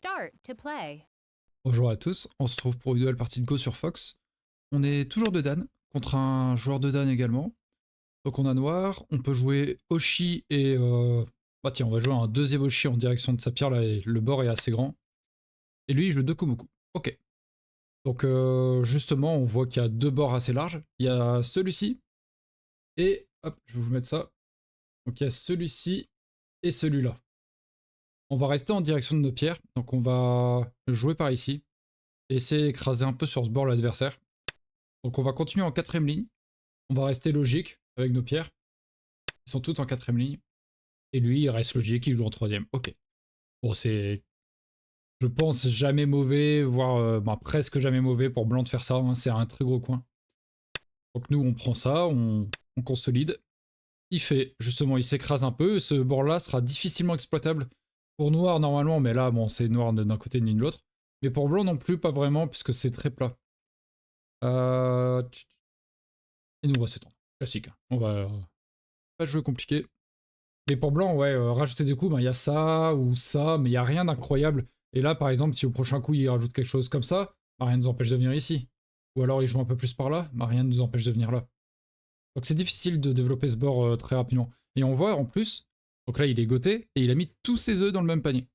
Start to play. Bonjour à tous, on se retrouve pour une nouvelle partie de Go sur Fox. On est toujours de Dan, contre un joueur de Dan également. Donc on a noir, on peut jouer Oshi et... Bah tiens, on va jouer un deuxième Oshi en direction de sa pierre là, et le bord est assez grand. Et lui il joue deux Kumoku. Ok. Donc justement, on voit qu'il y a deux bords assez larges. Il y a celui-ci, et hop, je vais vous mettre ça. Donc il y a celui-ci et celui-là. On va rester en direction de nos pierres, donc on va jouer par ici. Et essayer d'écraser un peu sur ce bord l'adversaire. Donc on va continuer en quatrième ligne. On va rester logique avec nos pierres. Ils sont toutes en quatrième ligne. Et lui, il reste logique, il joue en troisième. Ok. Bon, c'est, je pense, jamais mauvais, voire bah, presque jamais mauvais pour blanc de faire ça. Hein. C'est un très gros coin. Donc nous, on prend ça, on consolide. Il fait, justement, il s'écrase un peu. Ce bord-là sera difficilement exploitable pour noir normalement, mais là, bon, c'est noir d'un côté ni de l'autre. Mais pour blanc non plus, pas vraiment, puisque c'est très plat. Et nous, on va s'étendre. Classique. Hein. On va pas jouer compliqué. Mais pour blanc, ouais, rajouter des coups, il y a ça ou ça, mais il n'y a rien d'incroyable. Et là, par exemple, si au prochain coup, il rajoute quelque chose comme ça, rien ne nous empêche de venir ici. Ou alors il joue un peu plus par là, rien ne nous empêche de venir là. Donc c'est difficile de développer ce bord très rapidement. Et on voit en plus, donc là il est goté, et il a mis tous ses œufs dans le même panier.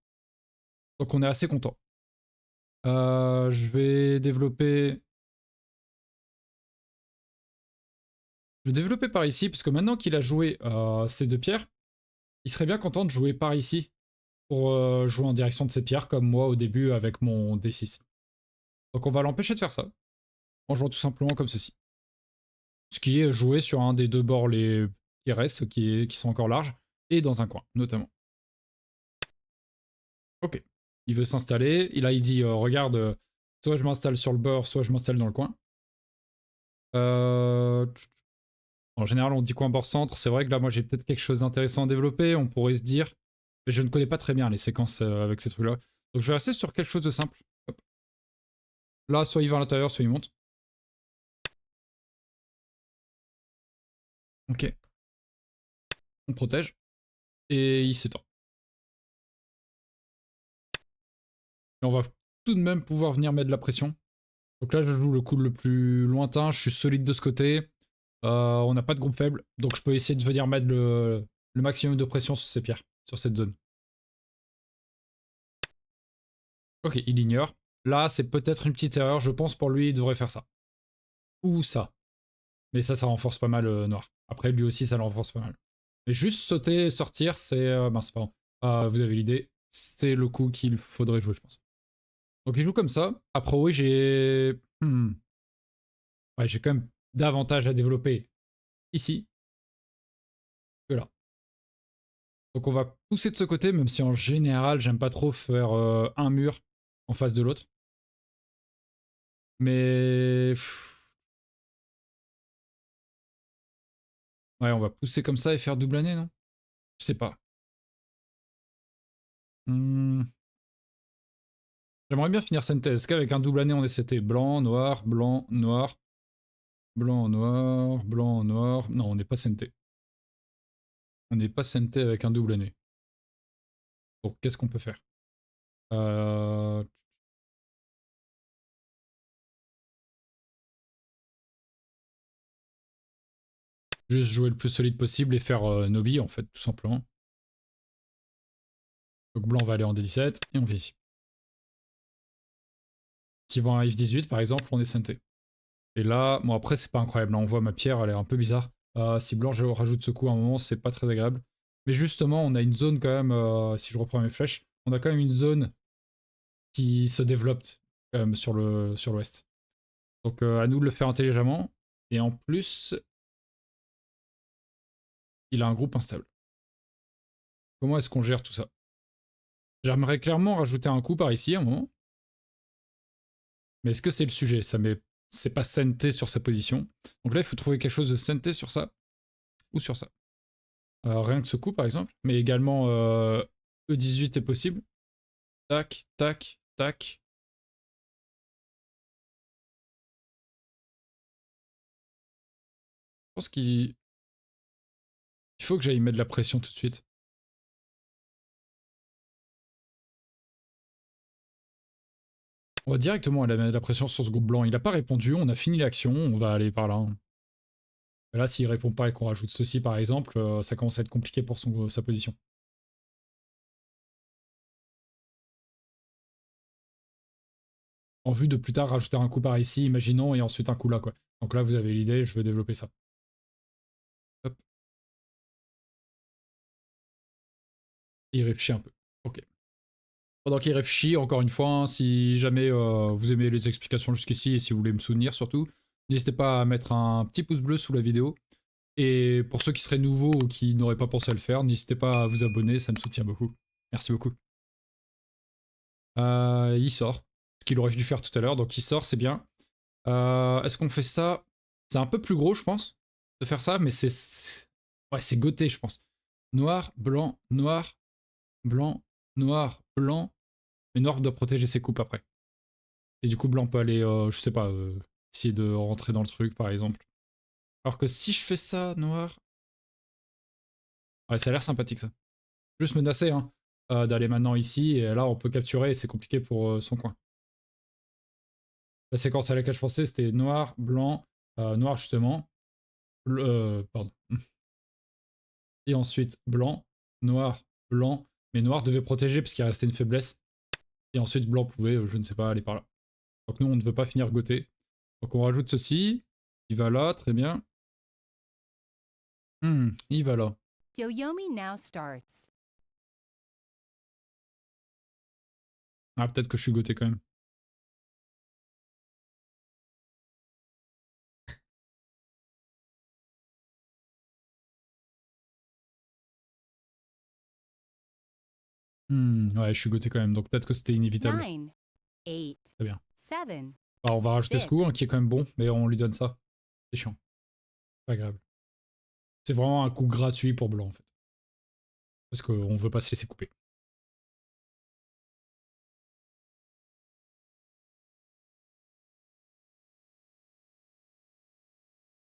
Donc on est assez content. Je vais développer... Je vais développer par ici, parce que maintenant qu'il a joué ces deux pierres, il serait bien content de jouer par ici pour jouer en direction de ces pierres, comme moi au début avec mon D6. Donc on va l'empêcher de faire ça, en jouant tout simplement comme ceci. Ce qui est jouer sur un des deux bords qui restent, qui sont encore larges, et dans un coin, notamment. Ok. Il veut s'installer, il dit, regarde, soit je m'installe sur le bord, soit je m'installe dans le coin. En général, on dit coin bord-centre. C'est vrai que là, moi, j'ai peut-être quelque chose d'intéressant à développer. On pourrait se dire, mais je ne connais pas très bien les séquences avec ces trucs-là. Donc je vais rester sur quelque chose de simple. Hop. Là, soit il va à l'intérieur, soit il monte. Ok. On protège. Et il s'étend. Et on va tout de même pouvoir venir mettre de la pression. Donc là, je joue le coup le plus lointain. Je suis solide de ce côté. On n'a pas de groupe faible. Donc je peux essayer de venir mettre le maximum de pression sur ces pierres, sur cette zone. Ok, il ignore. Là, c'est peut-être une petite erreur. Je pense pour lui, il devrait faire ça. Ou ça. Mais ça renforce pas mal noir. Après, lui aussi, ça le renforce pas mal. Mais juste sauter, sortir, c'est... mince, pardon. Vous avez l'idée. C'est le coup qu'il faudrait jouer, je pense. Donc il joue comme ça. A priori, j'ai... Ouais, j'ai quand même davantage à développer ici que là. Donc on va pousser de ce côté, même si en général, j'aime pas trop faire un mur en face de l'autre. Mais... Ouais, on va pousser comme ça et faire double année, non? Je sais pas. J'aimerais bien finir Sentesca avec un double année en SCT. Blanc, noir, blanc, noir. Blanc, noir, blanc, noir. Non, on n'est pas Senté. On n'est pas Senté avec un double année. Donc, qu'est-ce qu'on peut faire euh... Juste jouer le plus solide possible et faire Nobi, en fait, tout simplement. Donc, blanc va aller en D17 et on vient ici. S'il va en F18, par exemple, on est Senté. Et là, bon, après, c'est pas incroyable. Là, on voit ma pierre, elle est un peu bizarre. Si blanc, je rajoute ce coup à un moment, c'est pas très agréable. Mais justement, on a une zone quand même, si je reprends mes flèches, on a quand même une zone qui se développe sur l'ouest. Donc à nous de le faire intelligemment. Et en plus, il a un groupe instable. Comment est-ce qu'on gère tout ça? J'aimerais clairement rajouter un coup par ici à un moment. Mais est-ce que c'est le sujet? C'est pas senté sur sa position. Donc là, il faut trouver quelque chose de senté sur ça. Ou sur ça. Rien que ce coup, par exemple. Mais également E18 est possible. Tac, tac, tac. Je pense qu'il faut que j'aille mettre de la pression tout de suite. On va directement aller mettre la pression sur ce groupe blanc. Il n'a pas répondu, on a fini l'action, on va aller par là. Et là, s'il répond pas et qu'on rajoute ceci par exemple, ça commence à être compliqué pour sa position. En vue de plus tard rajouter un coup par ici, imaginons, et ensuite un coup là, quoi. Donc là, vous avez l'idée, je veux développer ça. Hop. Il réfléchit un peu. Ok. Pendant qu'il réfléchit, encore une fois, hein, si jamais vous aimez les explications jusqu'ici et si vous voulez me soutenir surtout, n'hésitez pas à mettre un petit pouce bleu sous la vidéo. Et pour ceux qui seraient nouveaux ou qui n'auraient pas pensé à le faire, n'hésitez pas à vous abonner, ça me soutient beaucoup. Merci beaucoup. Il sort, ce qu'il aurait dû faire tout à l'heure, donc il sort, c'est bien. Est-ce qu'on fait ça? C'est un peu plus gros, je pense, de faire ça, mais c'est... Ouais, c'est goté, je pense. Noir, blanc, noir, blanc, noir, blanc. Mais noir doit protéger ses coupes après. Et du coup, blanc peut aller, je sais pas, essayer de rentrer dans le truc, par exemple. Alors que si je fais ça, noir... Ouais, ça a l'air sympathique, ça. Juste menacer, hein, d'aller maintenant ici, et là, on peut capturer, et c'est compliqué pour son coin. La séquence à laquelle je pensais, c'était noir, blanc, noir, justement. Pardon. Et ensuite, blanc, noir, blanc. Mais noir devait protéger, parce qu'il restait une faiblesse. Et ensuite, blanc pouvait, je ne sais pas, aller par là. Donc nous, on ne veut pas finir goté. Donc on rajoute ceci. Il va là, très bien. Il va là. Yoyomi now starts. Ah, peut-être que je suis goté quand même. Ouais, je suis goté quand même, donc peut-être que c'était inévitable. 9, 8, Très bien. 7. Alors on va rajouter ce coup, hein, qui est quand même bon, mais on lui donne ça. C'est chiant. Pas agréable. C'est vraiment un coup gratuit pour blanc, en fait. Parce qu'on veut pas se laisser couper.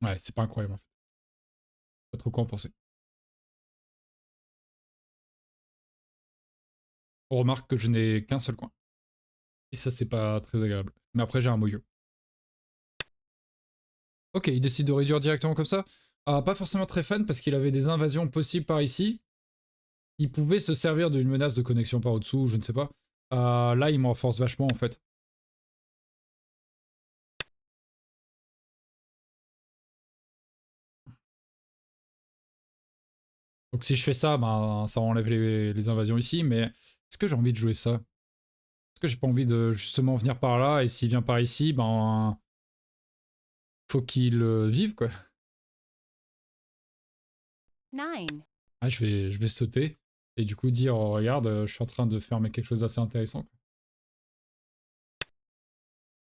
Ouais, c'est pas incroyable, en fait. Pas trop quoi en penser. On remarque que je n'ai qu'un seul coin. Et ça, c'est pas très agréable. Mais après, j'ai un moyo. Ok, il décide de réduire directement comme ça. Pas forcément très fan, parce qu'il avait des invasions possibles par ici. Il pouvait se servir d'une menace de connexion par au-dessous, je ne sais pas. Là, il m'enforce vachement, en fait. Donc si je fais ça, ben, ça enlève les invasions ici, mais est-ce que j'ai envie de jouer ça? Est-ce que j'ai pas envie de justement venir par là, et s'il vient par ici, ben... Faut qu'il vive, quoi. 9. Ah, je vais sauter, et du coup dire, oh, regarde, je suis en train de faire quelque chose d'assez intéressant, quoi.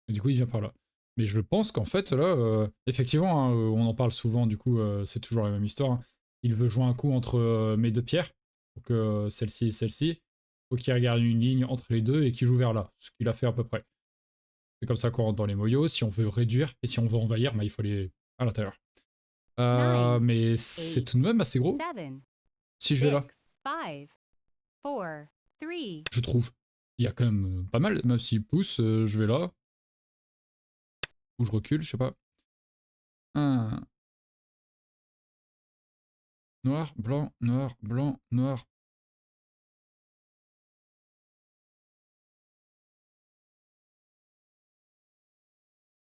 Et du coup, il vient par là. Mais je pense qu'en fait, là, effectivement, hein, on en parle souvent, du coup, c'est toujours la même histoire, hein. Il veut jouer un coup entre mes deux pierres, donc celle-ci et celle-ci. Faut qu'il regarde une ligne entre les deux et qu'il joue vers là, ce qu'il a fait à peu près. C'est comme ça qu'on rentre dans les moyos. Si on veut réduire et si on veut envahir, bah, il faut aller à l'intérieur. Mais c'est tout de même assez gros. 7, Si je vais là, 5, 4, 3. je trouve. Il y a quand même pas mal, même s'il pousse, je vais là. Ou je recule, je sais pas. Un. Noir, blanc, noir, blanc, noir.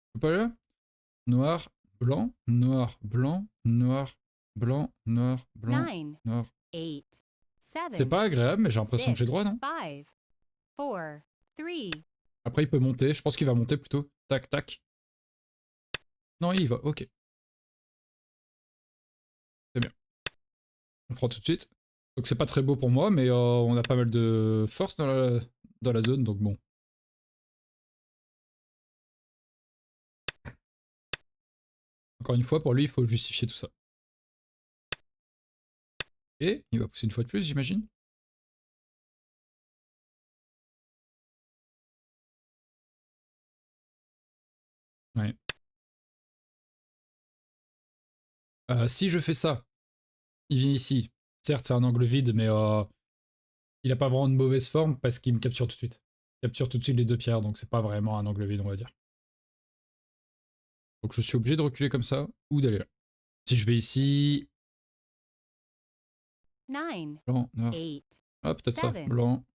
Je peux pas aller là? Noir, blanc, noir, blanc, noir, blanc, noir, blanc, 9, noir. 8, C'est 7. pas agréable, mais j'ai l'impression que j'ai 6, droit, non? 5, 4, 3. Après, il peut monter. Je pense qu'il va monter plutôt. Tac, tac. Non, il y va. Ok. C'est bien. On prend tout de suite. Donc c'est pas très beau pour moi, mais on a pas mal de force dans la zone, donc bon. Encore une fois, pour lui, il faut justifier tout ça. Et il va pousser une fois de plus, j'imagine. Ouais. Si je fais ça, il vient ici. Certes, c'est un angle vide, mais il a pas vraiment de mauvaise forme parce qu'il me capture tout de suite. capture tout de suite les 2 pierres, donc c'est pas vraiment un angle vide, on va dire. Donc je suis obligé de reculer comme ça, ou d'aller là. Si je vais ici... 9, Blanc, noir. 8, Ah, peut-être ça. 7, Blanc,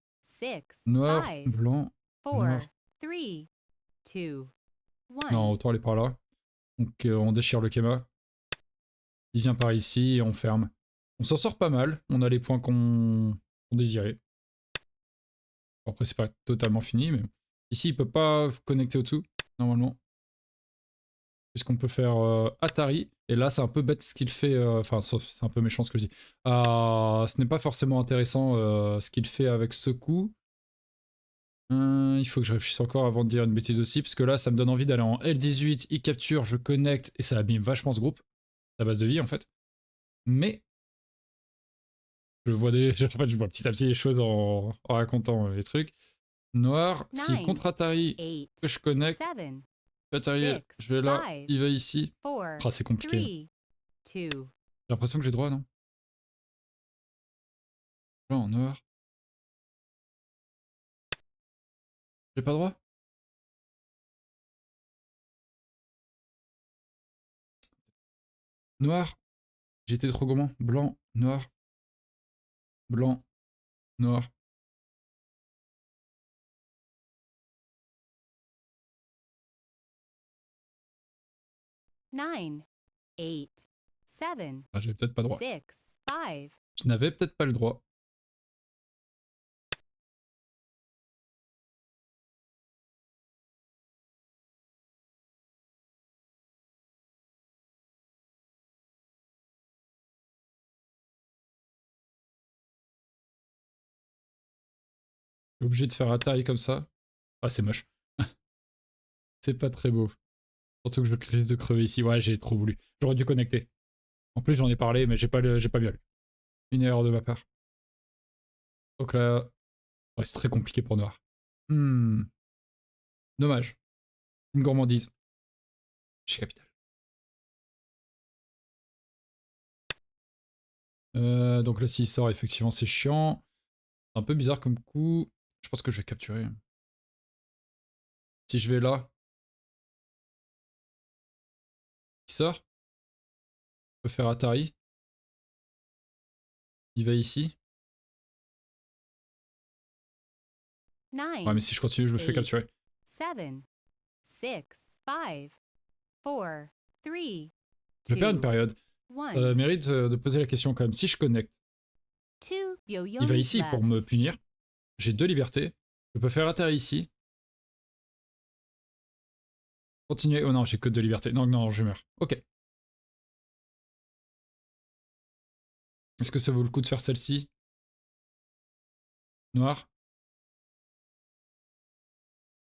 6, noir, 5, blanc, noir. 4, 3, 2, Non, 1. autant aller par là. Donc on déchire le Kema. Il vient par ici et on ferme. On s'en sort pas mal. On a les points qu'on désirait. Bon, après, c'est pas totalement fini, mais... Ici, il peut pas connecter au-dessous, normalement. Puisqu'on peut faire Atari. Et là, c'est un peu bête ce qu'il fait. Enfin, c'est un peu méchant ce que je dis. Ce n'est pas forcément intéressant ce qu'il fait avec ce coup. Il faut que je réfléchisse encore avant de dire une bêtise aussi. Parce que là, ça me donne envie d'aller en L18. Il capture, je connecte. Et ça abîme vachement ce groupe. Sa base de vie, en fait. Mais je vois en fait, je vois petit à petit les choses en racontant les trucs. Noir, si 9, contre Atari 8, que je connecte, 7, Atari, 6, je vais là, 5, il va ici. 4, Ah, c'est compliqué. 3, 2. J'ai l'impression que j'ai droit, non? Blanc, noir. J'ai pas droit? Noir. J'ai été trop gourmand. Blanc, noir. Blanc, noir. 9, 8, 7, Ah, j'avais peut-être pas droit. 6, 5. Je n'avais peut-être pas le droit. Je suis obligé de faire Atari comme ça. Ah, c'est moche. C'est pas très beau. Surtout que je risque de crever ici. Ouais, j'ai trop voulu. J'aurais dû connecter. En plus, j'en ai parlé, mais j'ai pas bien lu. Une erreur de ma part. Donc là, ouais, c'est très compliqué pour Noir. Dommage. Une gourmandise. Chez Capital. Donc là, s'il sort, effectivement, c'est chiant. C'est un peu bizarre comme coup. Je pense que je vais capturer. Si je vais là, il sort. Je peux faire Atari. Il va ici. Ouais, 9, mais si je continue, je me fais 8, capturer. 7, 6, 5, 4, 3, Je perds une 2, période. 1. Mérite de poser la question quand même. Si je connecte, 2 il va Byoyomis ici pour me left. punir. J'ai 2 libertés. Je peux faire Atari ici. Continuer. Oh non, j'ai que 2 libertés. Non, non, je meurs. Ok. Est-ce que ça vaut le coup de faire celle-ci? Noir.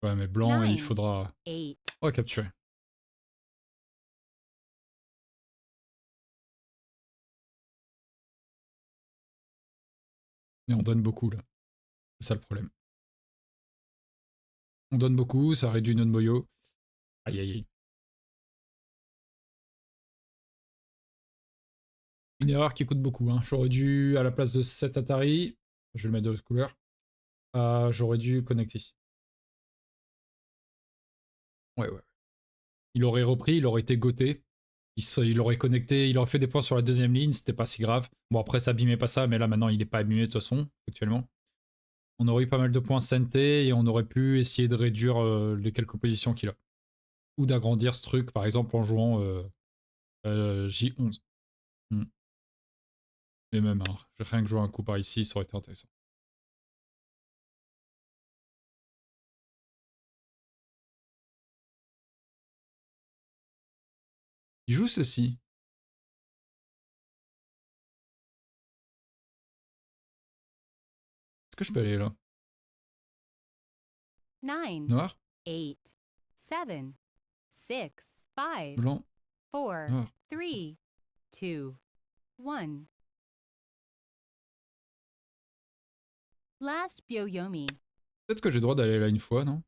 Ouais, mais blanc, il 9, faudra... 8, On va capturer. Et on donne beaucoup, là. C'est ça le problème. On donne beaucoup, ça réduit notre boyau. Aïe, aïe, aïe. Une erreur qui coûte beaucoup. Hein. J'aurais dû, à la place de 7 Atari, je vais le mettre de l'autre couleur, j'aurais dû connecter ici. Ouais, ouais. Il aurait repris, il aurait été goté. Il aurait connecté, il aurait fait des points sur la deuxième ligne, c'était pas si grave. Bon, après, ça abîmait pas ça, mais là, maintenant, il est pas abîmé de toute façon, actuellement. On aurait eu pas mal de points santé et on aurait pu essayer de réduire les quelques positions qu'il a. Ou d'agrandir ce truc, par exemple, en jouant J11. Hmm. Et même, hein, rien que jouer un coup par ici, ça aurait été intéressant. Il joue ceci. Est-ce que je peux aller là? 9, Noir, 8, 7, 6, 5, blanc, 4, noir. 3, 2, 1. Last Byoyomi. Peut-être que j'ai le droit d'aller là une fois, non?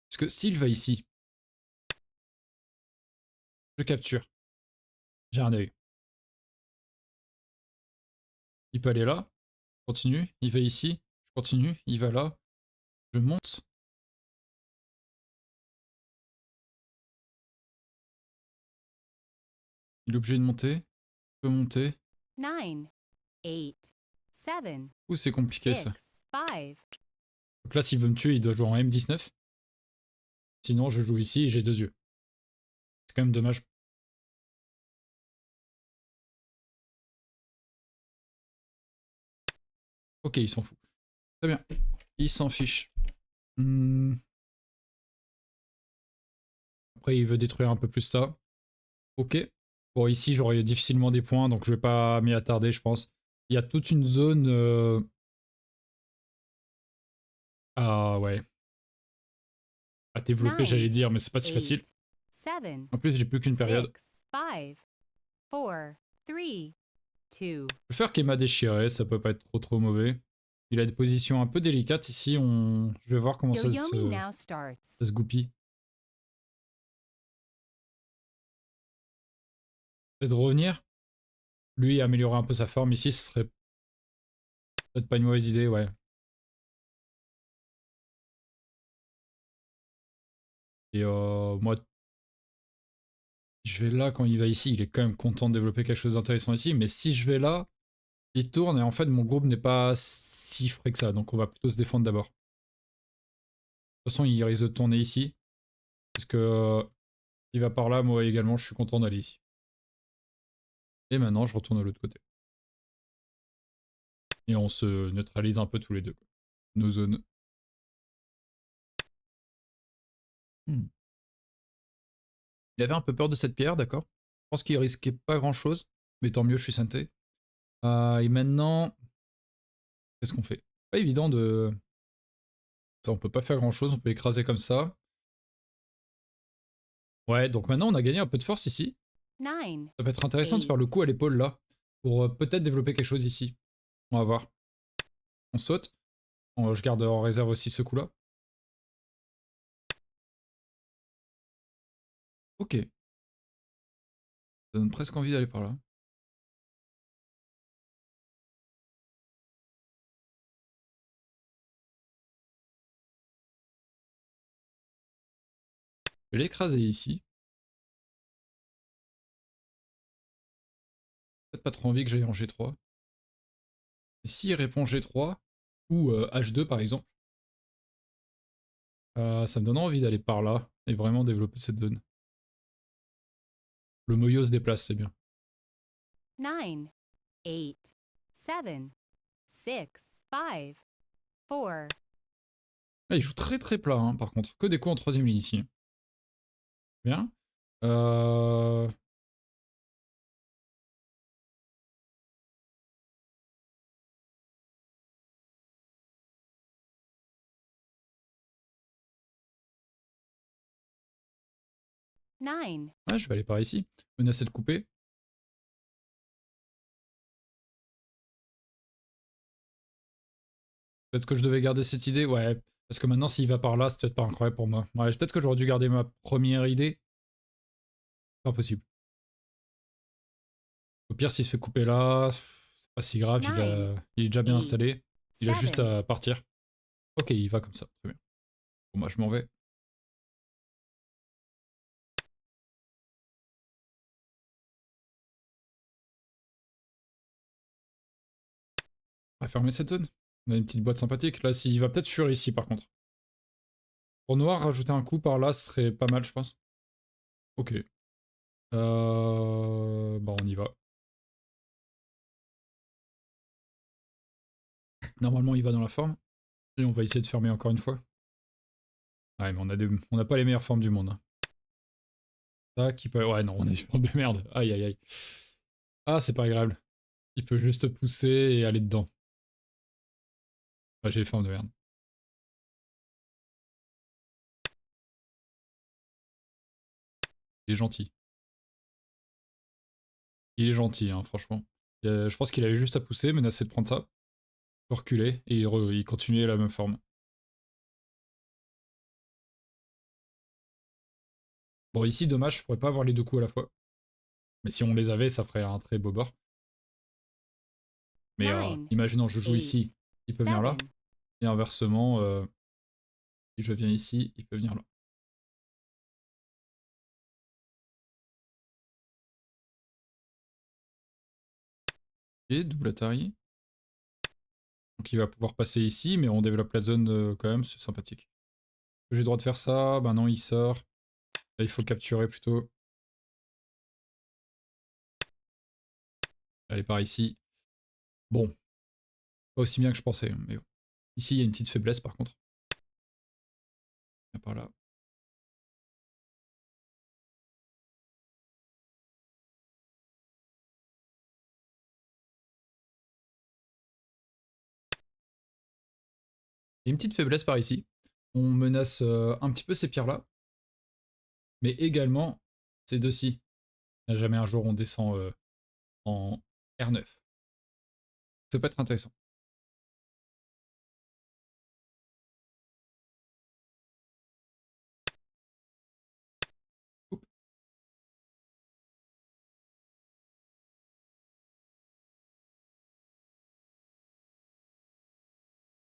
Parce que s'il va ici, je capture. J'ai un œil. Il peut aller là. Je continue. Il va ici. Je continue. Il va là. Je monte. Il est obligé de monter. Il peut monter. 9, 8, 7, Ouh, c'est compliqué 6, ça. 5. Donc là, s'il veut me tuer, il doit jouer en M19. Sinon, je joue ici et j'ai 2 yeux. C'est quand même dommage. Ok, il s'en fout. Très bien. Il s'en fiche. Après, il veut détruire un peu plus ça. Ok. Bon, ici, j'aurais difficilement des points, donc je vais pas m'y attarder, je pense. Il y a toute une zone... Ah ouais. À développer, 9, j'allais dire, mais c'est pas si 8, facile. 7, En plus, j'ai plus qu'une 6, période. 5, 4, 3, 2. Je vais faire Kema déchiré, ça peut pas être trop mauvais. Il a des positions un peu délicates ici, je vais voir comment Yo-Yomi now starts. ça se goupille. Peut-être revenir. Lui, améliorer un peu sa forme ici, ce serait peut-être pas une mauvaise idée, ouais. Et moi, je vais là quand il va ici, il est quand même content de développer quelque chose d'intéressant ici, mais si je vais là, il tourne et en fait mon groupe n'est pas si frais que ça, donc on va plutôt se défendre d'abord. De toute façon, il risque de tourner ici, parce que il va par là, moi également, je suis content d'aller ici. Et maintenant, je retourne de l'autre côté. Et on se neutralise un peu tous les deux, quoi. Nos zones. Il avait un peu peur de cette pierre, d'accord. Je pense qu'il risquait pas grand-chose, mais tant mieux, je suis santé. Et maintenant, qu'est-ce qu'on fait? Pas évident de... Ça, on peut pas faire grand-chose, on peut écraser comme ça. Ouais, donc maintenant, on a gagné un peu de force ici. 9, Ça va être intéressant de faire le coup à l'épaule, là, pour peut-être développer quelque chose ici. On va voir. On saute. Je garde en réserve aussi ce coup-là. Ok. Ça donne presque envie d'aller par là. Je vais l'écraser ici. Peut-être pas trop envie que j'aille en G3. Et s'il répond G3, ou H2 par exemple, ça me donne envie d'aller par là, et vraiment développer cette zone. Le Moyo se déplace, c'est bien. 9, 8, 7, 6, 5, 4. Ah, il joue très plat, hein, par contre. Que des coups en troisième ligne ici. Bien. Euh... 9, Ouais, je vais aller par ici. Menacer de couper. Peut-être que je devais garder cette idée, ouais. Parce que maintenant, s'il va par là, c'est peut-être pas incroyable pour moi. Ouais, peut-être que j'aurais dû garder ma première idée. Pas possible. Au pire, s'il se fait couper là, c'est pas si grave, il est déjà bien installé. Il a juste 7. à partir. Ok, il va comme ça, très bien. Bon, moi, je m'en vais. On va fermer cette zone. On a une petite boîte sympathique. Là, s'il va peut-être fuir ici, par contre. Pour noir, rajouter un coup par là, ce serait pas mal, je pense. Ok. Bon, on y va. Normalement, il va dans la forme. Et on va essayer de fermer encore une fois. Ouais, mais on a pas les meilleures formes du monde, hein. Ça, qui peut... Ouais, non, on est sur de merde. Aïe, aïe, aïe. Ah, c'est pas agréable. Il peut juste pousser et aller dedans. Ouais, j'ai les formes de merde. Il est gentil. Il est gentil, hein, franchement. Je pense qu'il avait juste à pousser, menacer de prendre ça. Reculer, et il continuait la même forme. Bon, ici, dommage, je pourrais pas avoir les deux coups à la fois. Mais si on les avait, ça ferait un très beau bord. Mais 9, imaginons, je joue 8, ici, il peut venir là. 7. Et inversement, si je viens ici, il peut venir là. Et double Atari. Donc il va pouvoir passer ici, mais on développe la zone quand même, c'est sympathique. J'ai le droit de faire ça, bah non, il sort. Là, il faut capturer plutôt. Allez, par ici. Bon, pas aussi bien que je pensais, mais bon. Ici, il y a une petite faiblesse par contre. Par là. Il y a une petite faiblesse par ici. On menace un petit peu ces pierres-là. Mais également ces deux-ci. Jamais un jour on descend en R9. Ça peut être intéressant. Oups.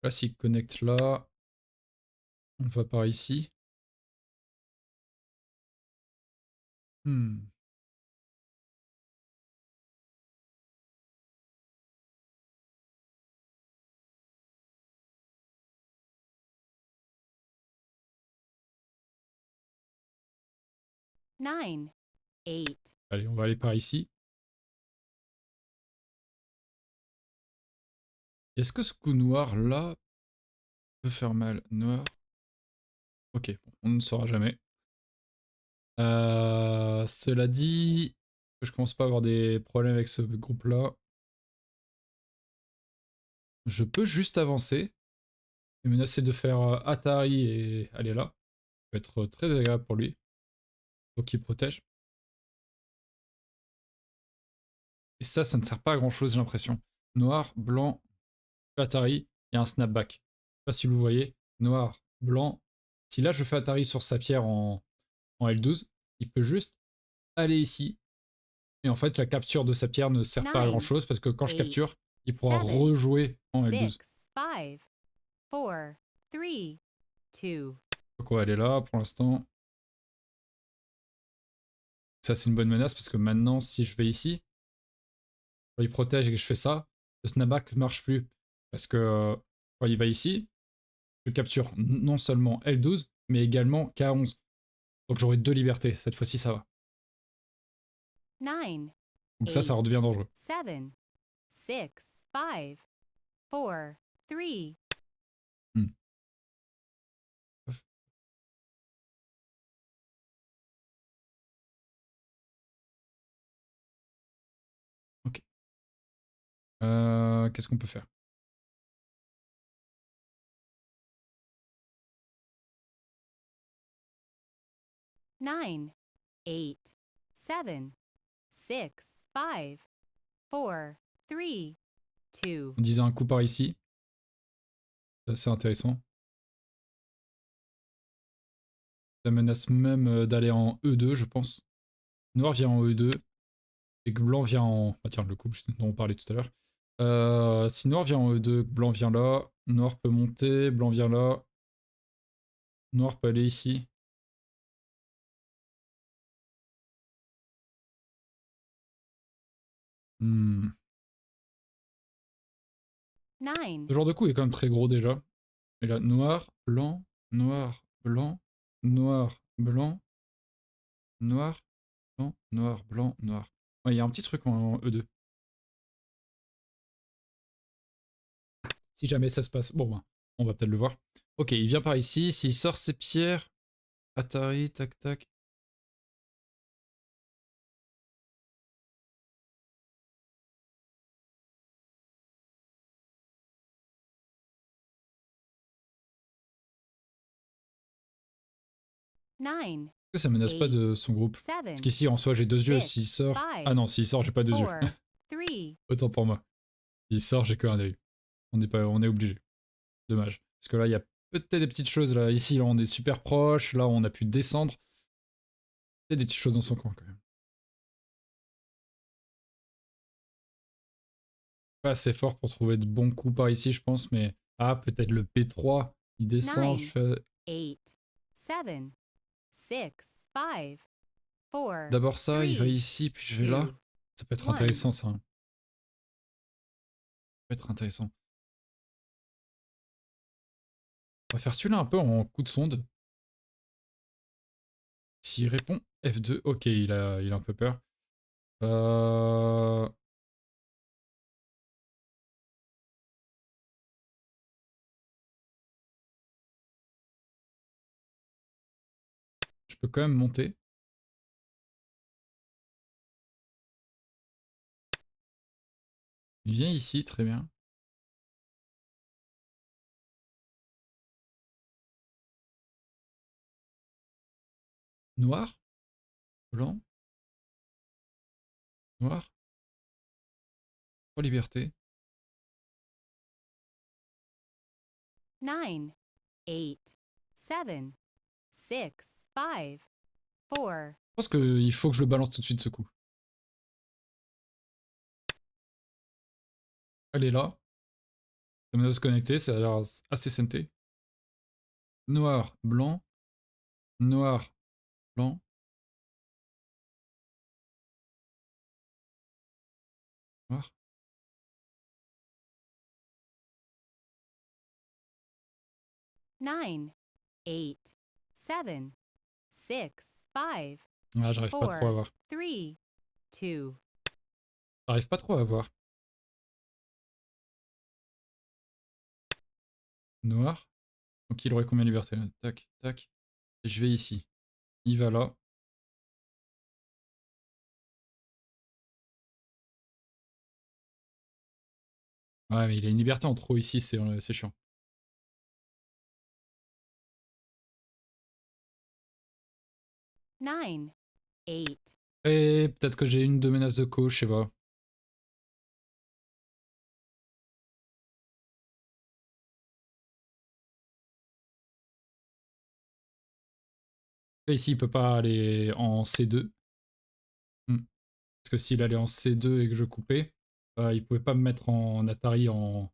Là, s'il connecte là, on va par ici. 9, 8. Allez, on va aller par ici. Est-ce que ce coup noir là peut faire mal? Noir. Ok, bon, on ne saura jamais. Cela dit, je commence pas à avoir des problèmes avec ce groupe-là. Je peux juste avancer et menacer de faire Atari et aller là. Ça peut être très agréable pour lui. Donc il protège. Et ça ne sert pas à grand chose, j'ai l'impression. Noir, blanc, Atari, il y a un snapback. Je sais pas si vous voyez. Noir, blanc. Si là je fais Atari sur sa pierre en L12, il peut juste aller ici. Et en fait, la capture de sa pierre ne sert pas à grand 9, chose parce que quand je 8, capture, il pourra 7, rejouer en 6, L12. 5, 4, 3, 2. Donc on va aller là pour l'instant. Ça, c'est une bonne menace parce que maintenant, si je vais ici, quand il protège et que je fais ça, le snapback ne marche plus. Parce que quand il va ici, je capture non seulement L12, mais également K11. Donc j'aurai deux libertés. Cette fois-ci, ça va. 9, Donc ça 8, redevient dangereux. 7, 6, 5, 4, 3. Hmm. Ok. Qu'est-ce qu'on peut faire? Nine, 8, 7, 6, 5, 4, 3, 2. On disait un coup par ici. C'est assez intéressant. Ça menace même d'aller en E2, je pense. Noir vient en E2. Et que blanc vient en... Ah tiens, le coup dont on parlait tout à l'heure. Si noir vient en E2, blanc vient là. Noir peut monter, blanc vient là. Noir peut aller ici. Hmm. 9, Ce genre de coup est quand même très gros déjà. Et là, noir, blanc, noir, blanc, noir, blanc, noir, blanc, noir, blanc, noir. Ouais, il y a un petit truc en E2. Si jamais ça se passe. Bon, ben, on va peut-être le voir. Ok, il vient par ici. S'il sort ses pierres. Atari, tac, tac. nine, Est-ce que ça menace pas 8, de son groupe? Parce 7, qu'ici, en soi, j'ai deux yeux. 6, S'il sort... Ah 5, non, s'il sort, j'ai pas deux yeux. 4, 3. Autant pour moi. S'il sort, j'ai que un œil. On est obligé. Dommage. Parce que là, il y a peut-être des petites choses. Là. Ici, là, on est super proche. Là, on a pu descendre. Il y a des petites choses dans son coin, quand même. pas assez fort pour trouver de bons coups par ici, je pense, mais... Ah, peut-être le P3, il descend, je 9, fais... 8, 7, 6, 5, 4, D'abord ça, il va 3, ici, puis je vais 2, là. Ça peut être 1. intéressant, ça. Ça peut être intéressant. On va faire celui-là un peu en coup de sonde. S'il répond F2, ok, il a un peu peur. Euh... Je peux quand même monter. Il vient ici, très bien. Noir, blanc, noir, 3 libertés. 9, 8, 7, 6, 5, 4. Je pense qu'il faut que je le balance tout de suite ce coup. Elle est là. Ça me se connecter, ça a l'air assez SNT. Noir, blanc, noir, blanc. Noir. Nine, 8, 7, 6, 5, Ah, j'arrive pas trop à 4, voir. 3, 2. J'arrive pas trop à voir. Noir. Donc il aurait combien de libertés là? Tac, tac. Et je vais ici. Il va là. Ouais, mais il a une liberté en trop ici, c'est chiant. 9, 8. Et peut-être que j'ai une de menaces de co, je sais pas. Et ici, il peut pas aller en C2. Hmm. Parce que s'il allait en C2 et que je coupais, il pouvait pas me mettre en Atari en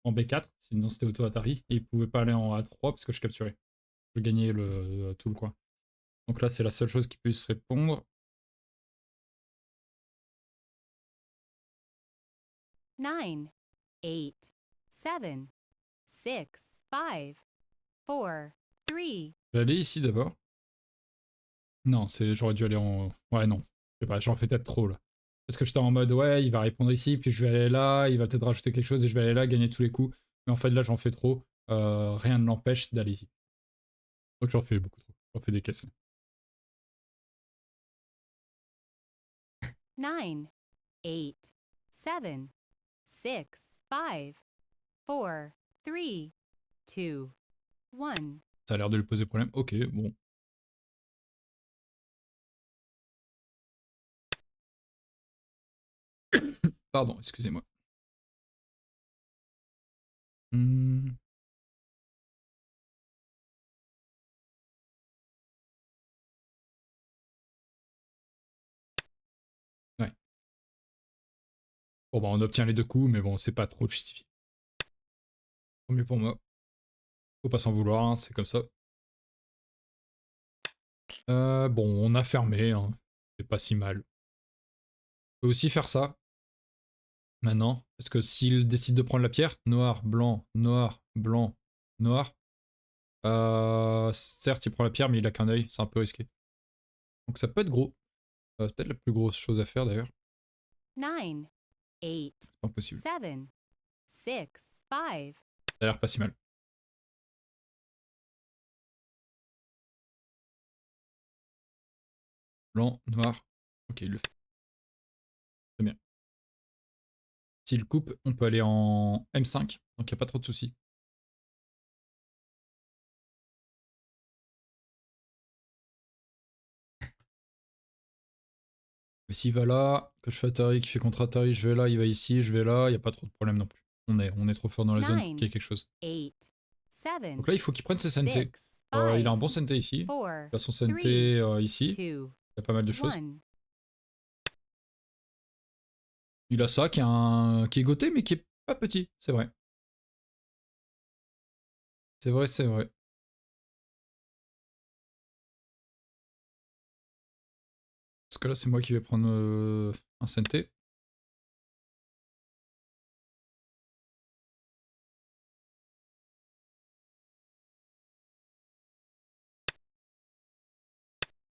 B4, sinon c'était auto-Atari. Et il pouvait pas aller en A3 parce que je capturais. Je gagnais tout le coin. Donc là, c'est la seule chose qui puisse répondre. 9, 8, 7, 6, 5, 4, 3. Je vais aller ici d'abord. Non, j'aurais dû aller en... Ouais, non. Je sais pas, j'en fais peut-être trop là. Parce que j'étais en mode, ouais, il va répondre ici, puis je vais aller là, il va peut-être rajouter quelque chose et je vais aller là, gagner tous les coups. Mais en fait, là, j'en fais trop. Rien ne l'empêche d'aller ici. Donc j'en fais beaucoup trop. J'en fais des caisses. 9, 8, 7, 6, 5, 4, 3, 2, 1. Ça a l'air de lui poser problème. Ok, bon. Pardon, excusez-moi. Hmm. Ouais. Bon, bah, on obtient les deux coups, mais bon, c'est pas trop justifié. Tant mieux pour moi. Faut pas s'en vouloir, hein, c'est comme ça. Bon, on a fermé, hein. C'est pas si mal. On peut aussi faire ça. Maintenant. Parce que s'il décide de prendre la pierre, noir, blanc, noir, blanc, noir. Certes, il prend la pierre, mais il a qu'un œil. C'est un peu risqué. Donc ça peut être gros. Peut-être la plus grosse chose à faire d'ailleurs. 9, 8, C'est pas impossible. 7, 6, 5. Ça a l'air pas si mal. Blanc, noir. Ok, il le fait. Très bien. S'il coupe, on peut aller en M5. Donc il n'y a pas trop de soucis. Mais s'il va là, que je fais Atari, qui fait contre Atari, je vais là, il va ici, je vais là, il n'y a pas trop de problème non plus. On est trop fort dans la zone pour qu'il y ait quelque chose. 8, 7, Donc là, il faut qu'il prenne ses 6, SNT. 5, Il a un bon SNT ici. 4, Il a son 3, SNT ici. 2, Il y a pas mal de choses. 1. Il a ça qui est goté, mais qui est pas petit, c'est vrai. C'est vrai, c'est vrai. Parce que là, c'est moi qui vais prendre un CNT.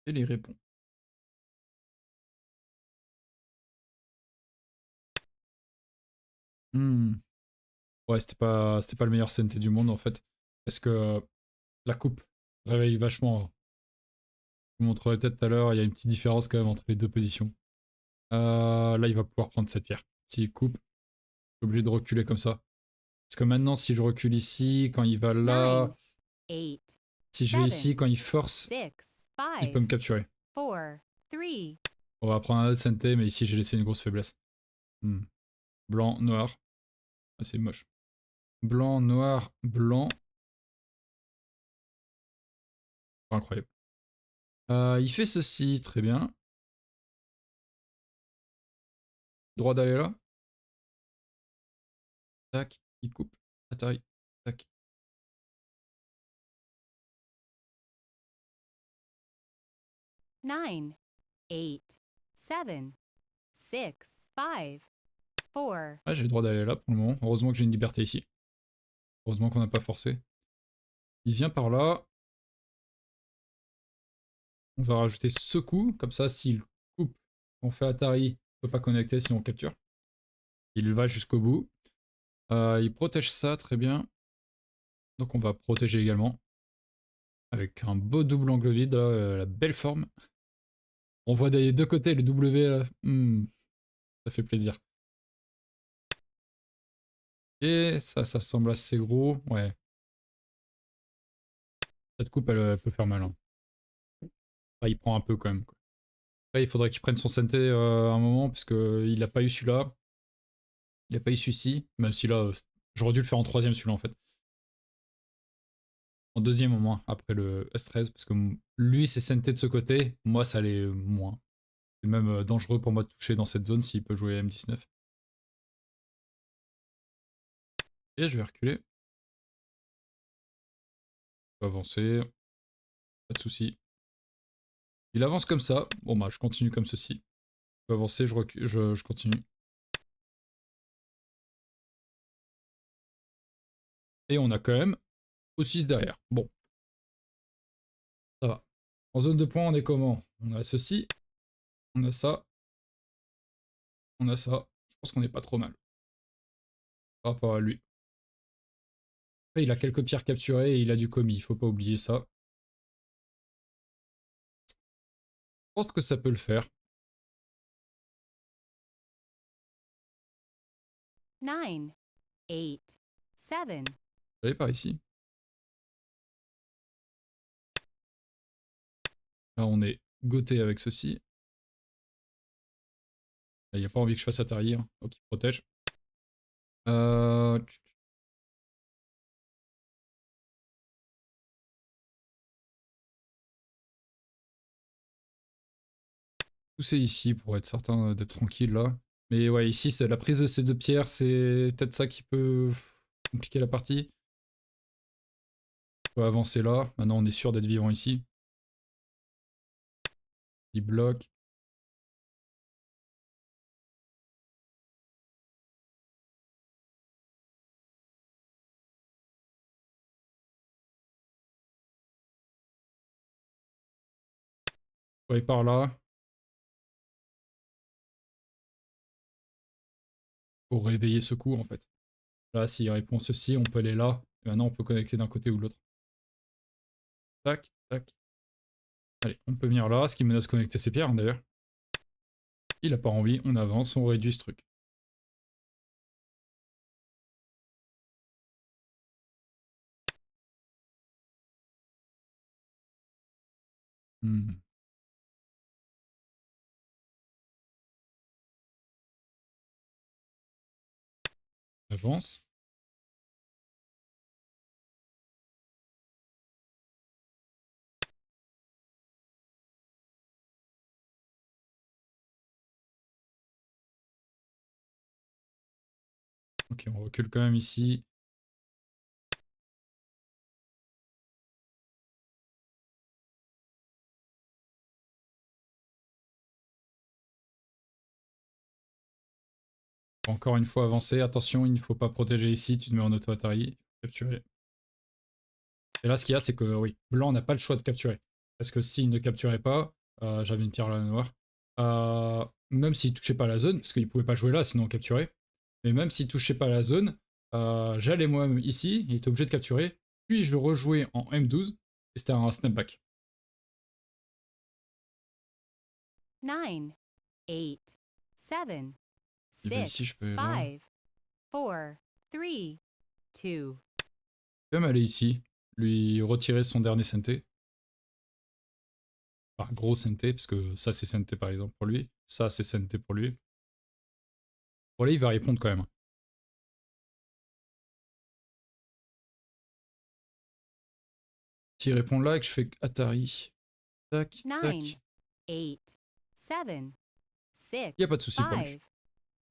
Et il répond. Hmm. Ouais, c'était pas le meilleur CNT du monde en fait. Parce que la coupe réveille vachement. Je vous montrerai peut-être tout à l'heure, il y a une petite différence quand même entre les deux positions. Là, il va pouvoir prendre cette pierre. S'il coupe, je suis obligé de reculer comme ça. Parce que maintenant, si je recule ici, quand il va là, 9, 8, si je vais 7, ici, quand il force, 6, il peut 5, me capturer. 4, 3. On va prendre un autre CNT, mais ici, j'ai laissé une grosse faiblesse. Hmm. Blanc, noir. Ah, c'est moche. Blanc, noir, blanc. Incroyable. Il fait ceci, très bien. Droit d'aller là. Tac, il coupe. Atari. Tac. 9, 8, 7, 6, 5, 4. Ah, j'ai le droit d'aller là pour le moment. Heureusement que j'ai une liberté ici. Heureusement qu'on n'a pas forcé. Il vient par là. On va rajouter ce coup. Comme ça, s'il coupe, on fait Atari, on peut pas connecter sinon on capture. Il va jusqu'au bout. Il protège ça, très bien. Donc on va protéger également. Avec un beau double angle vide, là, la belle forme. On voit des deux côtés le W là. Ça fait plaisir. Et ça semble assez gros. Ouais. Cette coupe, elle peut faire mal. Hein. Enfin, il prend un peu quand même. Quoi. Après, il faudrait qu'il prenne son santé un moment, parce qu'il n'a pas eu celui-là. Il n'a pas eu celui-ci. Même si là, j'aurais dû le faire en troisième celui-là en fait. En deuxième au moins, après le S13. Parce que lui, c'est santé de ce côté. Moi, ça l'est moins. C'est même dangereux pour moi de toucher dans cette zone s'il peut jouer M19. Et je vais reculer. Je vais avancer. Pas de soucis. Il avance comme ça. Bon bah, je continue comme ceci. Je peux avancer, je, je continue. Et on a quand même O6 derrière. Bon, ça va. En zone de points, on est comment? On a ceci, on a ça, on a ça. Je pense qu'on n'est pas trop mal par rapport à lui. Après, il a quelques pierres capturées et il a du commis, il faut pas oublier ça. Je pense que ça peut le faire. 9, 8, 7. Allez, par ici. Là, on est goté avec ceci. Là, il a pas envie que je fasse Atari, hein, donc il protège. Euh... Pousser ici pour être certain d'être tranquille là. Mais ouais, ici, c'est la prise de ces deux pierres, c'est peut-être ça qui peut compliquer la partie. On peut avancer là. Maintenant, on est sûr d'être vivant ici. Il bloque. Ouais, par là. Pour réveiller ce coup, en fait. Là, s'il répond ceci, on peut aller là. Et maintenant, on peut connecter d'un côté ou de l'autre. Tac, tac. Allez, on peut venir là, ce qui menace de connecter ses pierres, hein, d'ailleurs. Il a pas envie, on avance, on réduit ce truc. Hmm. Avance. Ok, on recule quand même ici. Encore une fois avancer. Attention, il ne faut pas protéger ici. Tu te mets en auto-Atari. Capturer. Et là, ce qu'il y a, c'est que oui, blanc n'a pas le choix de capturer. Parce que s'il ne capturait pas, j'avais une pierre à la noire, même s'il touchait pas la zone, parce qu'il pouvait pas jouer là, sinon on capturait, mais même s'il touchait pas la zone, j'allais moi-même ici, il était obligé de capturer, puis je rejouais en M12, et c'était un snapback. 9, 8, 7, Il va ici, 6, je peux aller là. 5, 4, 3, 2, Je peux même aller ici, lui retirer son dernier CNT. Enfin, gros CNT, parce que ça c'est CNT par exemple pour lui, ça c'est CNT pour lui. Voilà, il va répondre quand même. S'il répond là et que je fais Atari, tac, 9, tac, 8, 7, 6, il n'y a pas de souci pour lui. 5,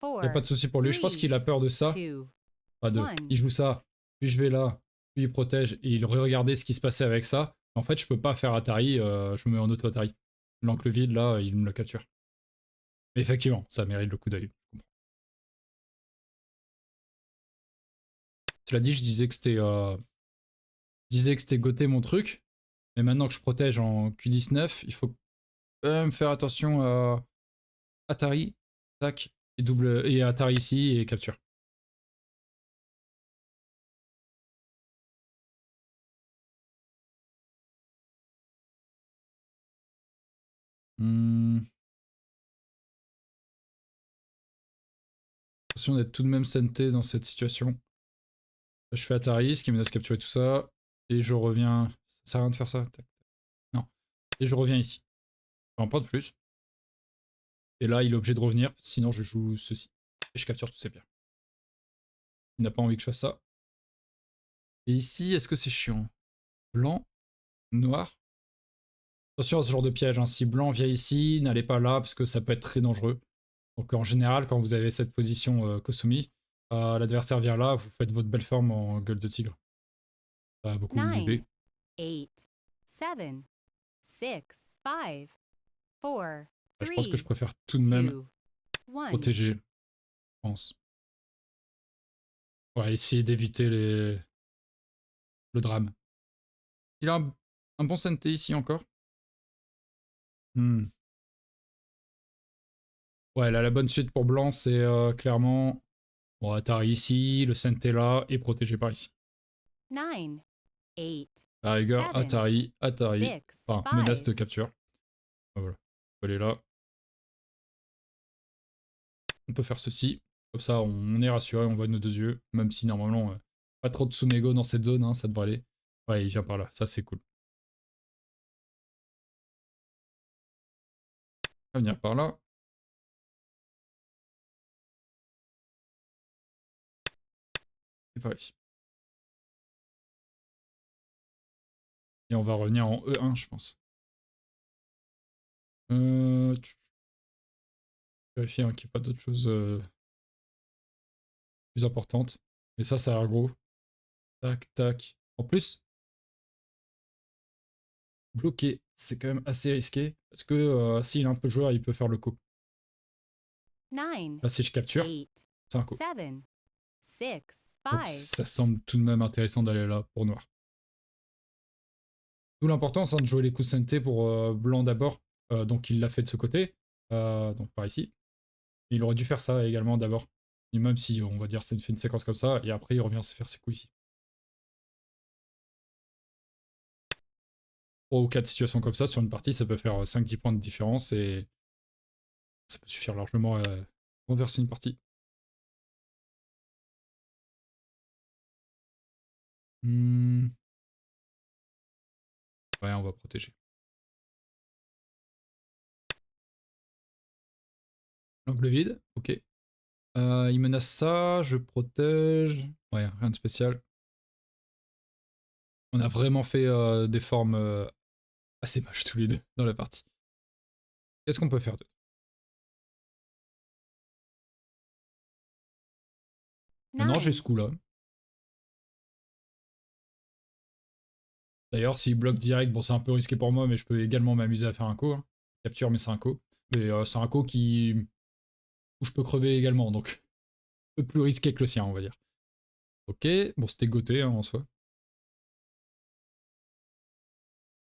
Il n'y a pas de 4, souci pour lui. Je pense 3, qu'il a peur de ça. 2, Pas de. 1. Il joue ça, puis je vais là, puis il protège, et il regardait ce qui se passait avec ça. En fait, je peux pas faire Atari, je me mets en auto-Atari. L'encre vide, là, il me le capture. Mais effectivement, ça mérite le coup d'œil. Cela dit, je disais que c'était goté mon truc. Mais maintenant que je protège en Q19, il faut quand même faire attention à Atari, tac, et double et Atari ici et capture. Attention d'être tout de même senté dans cette situation. Je fais Atari, ce qui me laisse capturer tout ça. Et je reviens. Ça sert à rien de faire ça. Non. Et je reviens ici. Je vais en prendre plus. Et là, il est obligé de revenir, sinon je joue ceci. Et je capture toutes ces pierres. Il n'a pas envie que je fasse ça. Et ici, est-ce que c'est chiant? Blanc, noir. Attention à ce genre de piège. Hein. Si blanc vient ici, n'allez pas là, parce que ça peut être très dangereux. Donc en général, quand vous avez cette position Kosumi, l'adversaire vient là, vous faites votre belle forme en gueule de tigre. Ça va beaucoup vous 9, aider. 8, 7, 6, 5, 4, Je pense que je 3, préfère tout de même 2, 1. protéger, je pense. Ouais, essayer d'éviter le drame. Il a un bon CNT ici encore. Ouais, là, la bonne suite pour blanc, c'est clairement bon, Atari ici, le CNT là, et protégé par ici. 9, 8, À la rigueur, 7, Atari, 6, enfin, menace 5. de capture. Voilà, on peut aller là. On peut faire ceci. Comme ça, on est rassuré, on voit nos deux yeux. Même si normalement, pas trop de Sunego dans cette zone, hein, ça devrait aller. Ouais, il vient par là, ça c'est cool. Il va venir par là. Et par ici. Et on va revenir en E1, je pense. Vérifier hein, qu'il n'y ait pas d'autres choses plus importantes. Mais ça a l'air gros. Tac, tac. En plus, bloqué, c'est quand même assez risqué. Parce que s'il est un peu joueur, il peut faire le coup. 9, Là, si je capture, 8, c'est un coup. 7, 6, Donc 5. ça semble tout de même intéressant d'aller là pour noir. D'où l'importance hein, de jouer les coups de CNT pour blanc d'abord. Donc il l'a fait de ce côté. Donc par ici. Il aurait dû faire ça également d'abord. Et même si on va dire c'est une séquence comme ça, et après il revient se faire ses coups ici. 3 ou 4 situations comme ça sur une partie, ça peut faire 5-10 points de différence et ça peut suffire largement à renverser une partie. Ouais, on va protéger. L'angle vide, ok. Il menace ça, je protège. Ouais, rien de spécial. On a vraiment fait des formes assez moches tous les deux dans la partie. Qu'est-ce qu'on peut faire d'autre? Maintenant, j'ai 9. ce coup-là. D'ailleurs, s'il bloque direct, bon, c'est un peu risqué pour moi, mais je peux également m'amuser à faire un co. Hein. Capture, mais c'est un co. Mais c'est un co où je peux crever également, donc un peu plus risqué que le sien, on va dire. Ok, bon, c'était goté hein, en soi.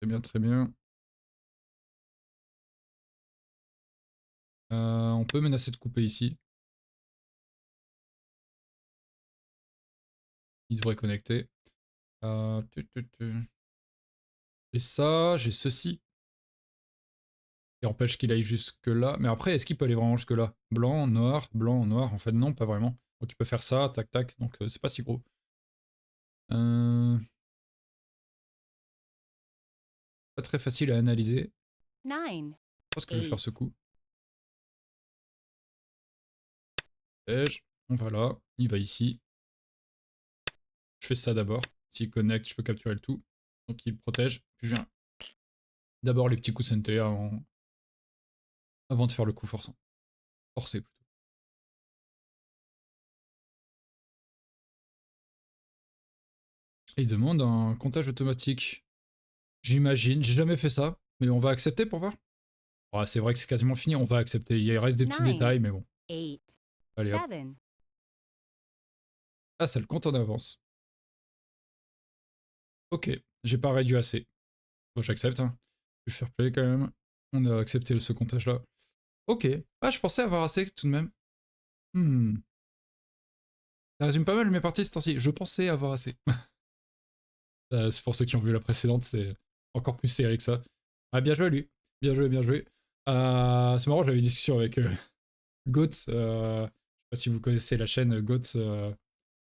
Très bien, très bien. On peut menacer de couper ici. Il devrait connecter. J'ai ça, j'ai ceci. Qui empêche qu'il aille jusque là. Mais après, est-ce qu'il peut aller vraiment jusque là? Blanc, noir. En fait, non, pas vraiment. Donc il peut faire ça, tac, tac. Donc c'est pas si gros. Pas très facile à analyser. 9. Je pense que je vais faire 8. ce coup. On va là. Il va ici. Je fais ça d'abord. S'il connecte, je peux capturer le tout. Donc il protège. Puis je viens. D'abord les petits coups santé avant de faire le coup forçant. Forcé plutôt. Et il demande un comptage automatique. J'imagine, j'ai jamais fait ça, mais on va accepter pour voir. Ouais, c'est vrai que c'est quasiment fini, on va accepter. Il reste des petits 9. détails, mais bon. 8. Allez hop. 7. Ah, ça le compte en avance. Ok, j'ai pas réduit assez. Bon, j'accepte. Hein. Je vais faire play quand même. On a accepté ce comptage-là. Ok. Ah, je pensais avoir assez tout de même. Ça résume pas mal mes parties ce temps-ci. Je pensais avoir assez. C'est pour ceux qui ont vu la précédente, c'est encore plus serré que ça. Ah, bien joué lui. Bien joué, bien joué. C'est marrant, j'avais une discussion avec Goats. Je sais pas si vous connaissez la chaîne Goats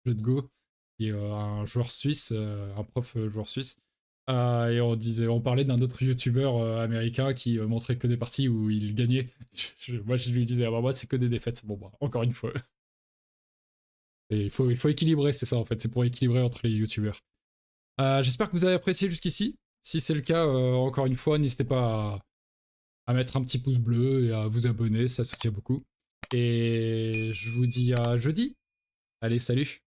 Jeu de Go, qui est un joueur suisse, un prof joueur suisse. Et on parlait d'un autre youtubeur américain qui montrait que des parties où il gagnait. Moi, je lui disais, ah bah moi, c'est que des défaites. Bon, bah, encore une fois. Et il faut équilibrer, c'est ça en fait. C'est pour équilibrer entre les youtubeurs. J'espère que vous avez apprécié jusqu'ici. Si c'est le cas, encore une fois, n'hésitez pas à mettre un petit pouce bleu et à vous abonner, ça soutient beaucoup. Et je vous dis à jeudi. Allez, salut!